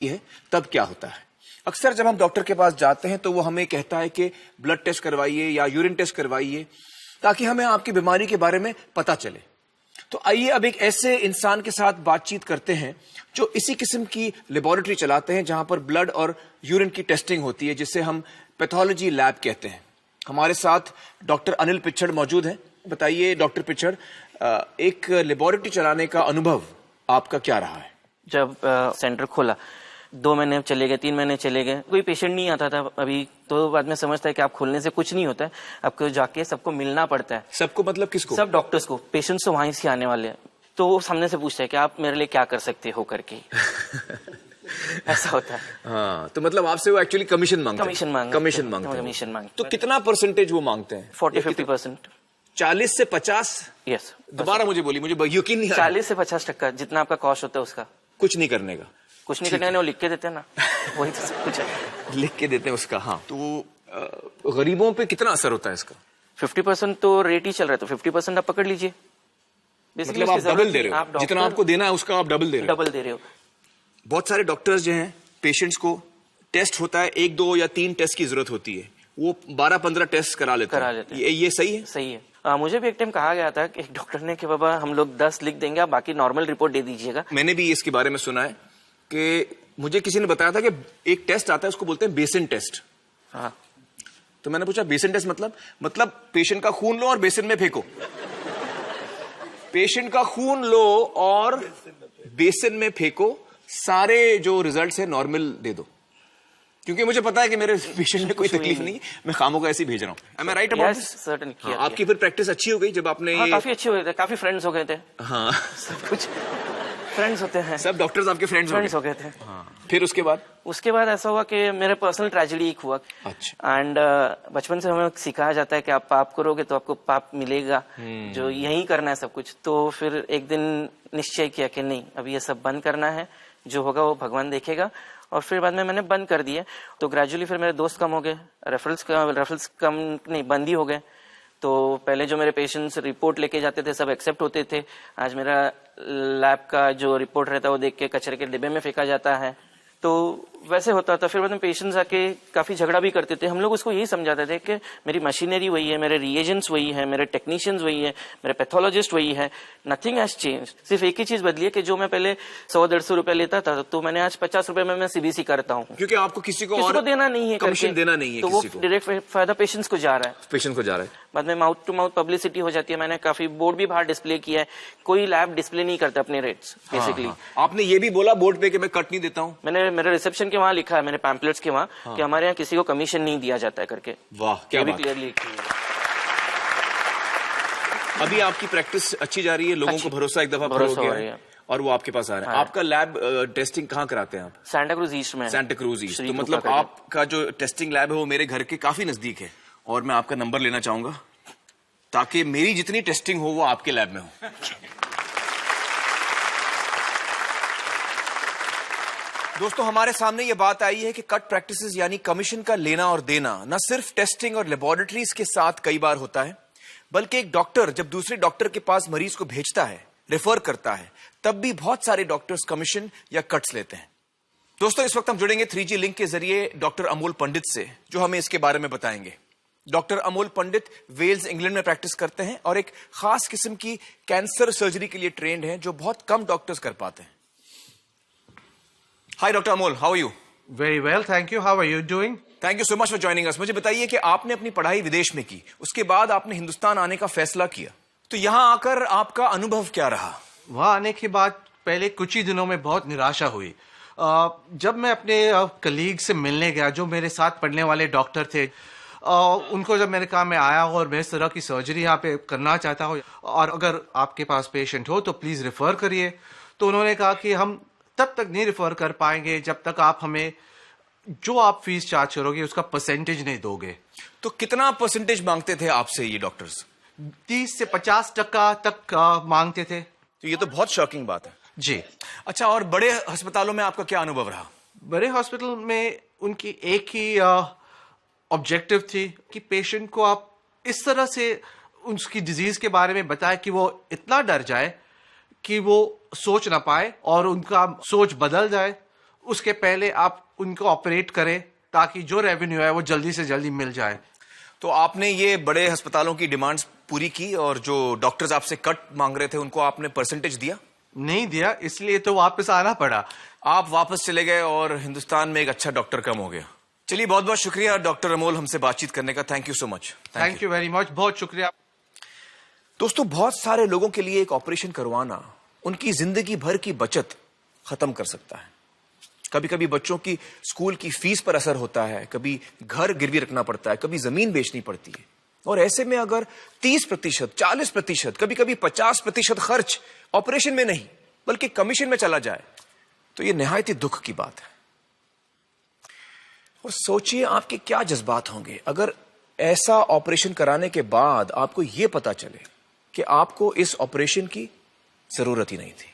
है तब क्या होता है। अक्सर जब हम डॉक्टर के पास जाते हैं तो वो हमें कहता है कि ब्लड टेस्ट करवाइए या यूरिन टेस्ट करवाइए ताकि हमें आपकी बीमारी के बारे में पता चले। तो आइए अब एक ऐसे इंसान के साथ बातचीत करते हैं जो इसी किस्म की लेबोरेटरी चलाते हैं जहां पर ब्लड और यूरिन की टेस्टिंग होती है, जिसे हम पैथोलॉजी लैब कहते हैं। हमारे साथ डॉक्टर अनिल पिचड़ मौजूद हैं। बताइए डॉक्टर पिचड़, एक लेबोरेटरी चलाने का अनुभव आपका क्या रहा है? जब सेंटर खोला 2 महीने चले गए, 3 महीने चले गए, कोई पेशेंट नहीं आता था। अभी तो बाद में समझता है कि आप खोलने से कुछ नहीं होता है, आपको जाके सबको मिलना पड़ता है। सबको मतलब किसको? सब डॉक्टर्स को। पेशेंट्स तो वहीं से आने वाले हैं, तो वो सामने से पूछता है कि आप मेरे लिए क्या कर सकते हो करके। ऐसा होता है। हाँ, तो मतलब आपसे वो एक्चुअली कमीशन मांगते हैं। कमीशन मांगते। तो कितना परसेंटेज वो मांगते हैं? 40-50%। 40 से 50? यस। दोबारा मुझे बोली, मुझे यकीन नहीं। 40 से 50% जितना आपका कॉस्ट होता है उसका। कुछ नहीं करने का? कुछ नहीं करने का, वो लिख के देते हैं ना। वही तो सब कुछ है, लिख के देते हैं उसका। हाँ, तो गरीबों पे कितना असर होता है इसका? 50% तो रेट ही चल रहा है, तो 50% आप पकड़ लीजिए। मतलब आप डबल दे रहे हो, जितना आपको देना है उसका आप डबल दे रहे हो। बहुत सारे डॉक्टर्स जो हैं, पेशेंट्स को टेस्ट होता है, 1, 2 या 3 टेस्ट की जरूरत होती है, वो 12-15 टेस्ट करा लेते हैं। ये सही है? सही है। मुझे भी एक टाइम कहा गया था कि एक डॉक्टर ने कि बाबा हम लोग 10 लिख देंगे, आप बाकी नॉर्मल रिपोर्ट दे दीजिएगा। मैंने भी इसके बारे में सुना है कि मुझे किसी ने बताया था कि एक टेस्ट आता है, उसको बोलते हैं बेसिन टेस्ट। हाँ, तो मैंने पूछा बेसिन टेस्ट मतलब पेशेंट का खून लो और बेसिन में फेंको। पेशेंट का खून लो और बेसिन में फेंको, सारे जो रिजल्ट है नॉर्मल दे दो, क्योंकि मुझे पता है कि मेरे पेशेंट में कोई तकलीफ नहीं, मैं खामों का ऐसे ही भेज रहा हूँ। Am I right about this? certainly। आपकी फिर प्रैक्टिस अच्छी हो गई जब आपने? हाँ, काफी अच्छे हुए थे, काफी फ्रेंड्स हो गए थे। हाँ, सब कुछ फ्रेंड्स होते हैं, सब डॉक्टर्स आपके फ्रेंड्स हो गए थे। हाँ। फिर उसके बाद ऐसा हुआ कि मेरे पर्सनल ट्रेजेडी एक हुआ। अच्छा। एंड बचपन से हमें सिखाया जाता है कि आप पाप करोगे तो आपको पाप मिलेगा, जो यही करना है सब कुछ। तो फिर एक दिन निश्चय किया कि नहीं, अभी ये सब बंद करना है, जो होगा वो भगवान देखेगा। और फिर बाद में मैंने बंद कर दिए। तो ग्रेजुअली फिर मेरे दोस्त कम हो गए, रेफरल्स कम नहीं, बंद ही हो गए। तो पहले जो मेरे पेशेंट्स रिपोर्ट लेके जाते थे सब एक्सेप्ट होते थे, आज मेरा लैब का जो रिपोर्ट रहता है वो देख के कचरे के डिब्बे में फेंका जाता है। तो वैसे होता था। फिर बाद में पेशेंट्स आके काफी झगड़ा भी करते थे। हम लोग उसको यही समझाते थे कि मेरी मशीनरी वही है, मेरे रिएजेंट्स वही है, मेरे टेक्नीशियंस वही है, मेरे पैथोलॉजिस्ट वही है, नथिंग हैज चेंज। सिर्फ एक ही चीज बदली है कि जो मैं पहले 100-150 रुपए लेता था तो मैंने आज 50 रुपए में मैं सीबीसी करता हूँ, क्योंकि आपको किसी को देना नहीं है, कमीशन देना नहीं है, तो वो डायरेक्ट फायदा पेशेंट्स को जा रहा है। बाद में माउथ टू माउथ पब्लिसिटी हो जाती है। मैंने काफी बोर्ड भी बाहर डिस्प्ले किया है। कोई लैब डिस्प्ले नहीं करता अपने रेट्स बेसिकली। आपने ये भी बोला बोर्ड पे कि मैं कट नहीं देता हूँ? मैंने मेरे रिसेप्शन के वहाँ लिखा है, मेरे पैम्पलेट्स के वहाँ, कि हमारे यहाँ किसी को कमीशन नहीं दिया जाता है करके। वाह, क्या बात। क्लियरली। अभी आपकी प्रैक्टिस अच्छी जा रही है, लोगों को भरोसा एक दफा हो गया और वो आपके पास आ रहे हैं। आपका लैब टेस्टिंग कहाँ कराते हैं आप? सेंटा क्रूज ईस्ट में। Santa cruise east. तो मतलब आपका जो टेस्टिंग लैब है वो मेरे घर के काफी नजदीक है, और मैं आपका नंबर लेना चाहूंगा ताकि मेरी जितनी टेस्टिंग हो वो आपके लैब में हो। दोस्तों, हमारे सामने ये बात आई है कि कट प्रैक्टिसेस यानी कमीशन का लेना और देना न सिर्फ टेस्टिंग और लेबोरेटरीज के साथ कई बार होता है, बल्कि एक डॉक्टर जब दूसरे डॉक्टर के पास मरीज को भेजता है, रेफर करता है, तब भी बहुत सारे डॉक्टर्स कमीशन या कट्स लेते हैं। दोस्तों, इस वक्त हम जुड़ेंगे 3G लिंक के जरिए डॉक्टर अमोल पंडित से, जो हमें इसके बारे में बताएंगे। डॉक्टर अमोल पंडित वेल्स, इंग्लैंड में प्रैक्टिस करते हैं और एक खास किस्म की कैंसर सर्जरी के लिए ट्रेंड हैं, जो बहुत कम डॉक्टर्स कर पाते हैं। Hi doctor Amol, how are you? Very well, thank you. How are you doing? Thank you so much for joining us. मुझे बताइए कि आपने अपनी पढ़ाई विदेश में की, उसके बाद आपने हिंदुस्तान आने का फैसला किया, तो यहां आकर आपका अनुभव क्या रहा? वहां आने के बाद पहले कुछ ही दिनों में बहुत निराशा हुई। जब मैं अपने कलीग से मिलने गया, जो मेरे साथ पढ़ने वाले डॉक्टर थे, उनको जब मैंने कहा मैं आया हूँ और मैं इस तरह की सर्जरी यहाँ पे करना चाहता हूँ और अगर आपके पास पेशेंट हो तो प्लीज रेफर करिए, तो उन्होंने कहा कि हम तब तक नहीं रेफर कर पाएंगे जब तक आप हमें जो आप फीस चार्ज करोगे उसका परसेंटेज नहीं दोगे। तो कितना परसेंटेज मांगते थे आपसे ये डॉक्टर्स? 30 से 50% तक मांगते थे। तो ये तो बहुत शॉकिंग बात है जी। अच्छा, और बड़े अस्पतालों में आपका क्या अनुभव रहा? बड़े हॉस्पिटल में उनकी एक ही ऑब्जेक्टिव थी कि पेशेंट को आप इस तरह से उसकी डिजीज के बारे में बताएं कि वो इतना डर जाए कि वो सोच ना पाए और उनका सोच बदल जाए। उसके पहले आप उनको ऑपरेट करें ताकि जो रेवेन्यू है वो जल्दी से जल्दी मिल जाए। तो आपने ये बड़े अस्पतालों की डिमांड्स पूरी की और जो डॉक्टर्स आपसे कट मांग रहे थे उनको आपने परसेंटेज दिया? नहीं दिया, इसलिए तो वापस आना पड़ा। आप वापस चले गए और हिंदुस्तान में एक अच्छा डॉक्टर कम हो गया। चलिए, बहुत बहुत शुक्रिया डॉक्टर अमोल हमसे बातचीत करने का। Thank you so much. Thank you very much, बहुत शुक्रिया। दोस्तों, बहुत सारे लोगों के लिए एक ऑपरेशन करवाना उनकी जिंदगी भर की बचत खत्म कर सकता है। कभी कभी बच्चों की स्कूल की फीस पर असर होता है, कभी घर गिरवी रखना पड़ता है, कभी जमीन बेचनी पड़ती है। और ऐसे में अगर 30%, 40%, कभी कभी 50% खर्च ऑपरेशन में नहीं बल्कि कमीशन में चला जाए तो यह निहायत ही दुख की बात है। और सोचिए आपके क्या जज्बात होंगे अगर ऐसा ऑपरेशन कराने के बाद आपको यह पता चले कि आपको इस ऑपरेशन की जरूरत ही नहीं थी।